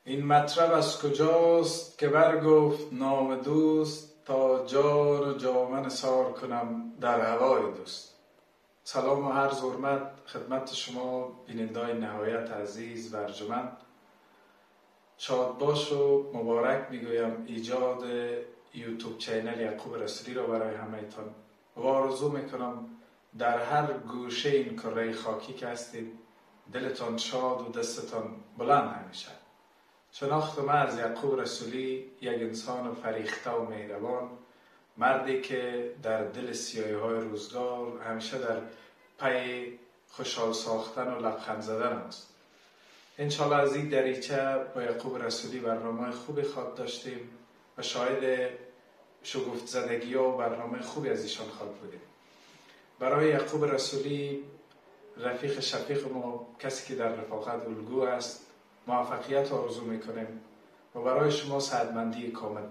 این مطرب از کجاست که برگفت نام دوست، تا جان و جامه نثار کنم در هوای دوست. سلام و عرض حرمت خدمت شما بینندگان نهایت عزیز و ارجمند. شاد باش و مبارک میگویم ایجاد یوتیوب چینل یعقوب رسولی را برای همه‌تان. و آرزو میکنم در هر گوشه این کره خاکی که هستید دلتان شاد و دستتان بلند همیشه. شناخت من از یعقوب رسولی یک انسان فریخته و مهربان، مردی که در دل سیاهی‌های روزگار همیشه در پی خوشحال ساختن و لبخند زدن است. انشالله از این دریچه با یعقوب رسولی برنامه خوبی خواد داشتیم و شاهد شگفت زدگی و برنامه خوبی از ایشان خواد بودیم. برای یعقوب رسولی رفیق شفیق ما، کسی که در رفاقت الگو است، موفقیت آرزو میکنیم و برای شما سعادتمندی کامل.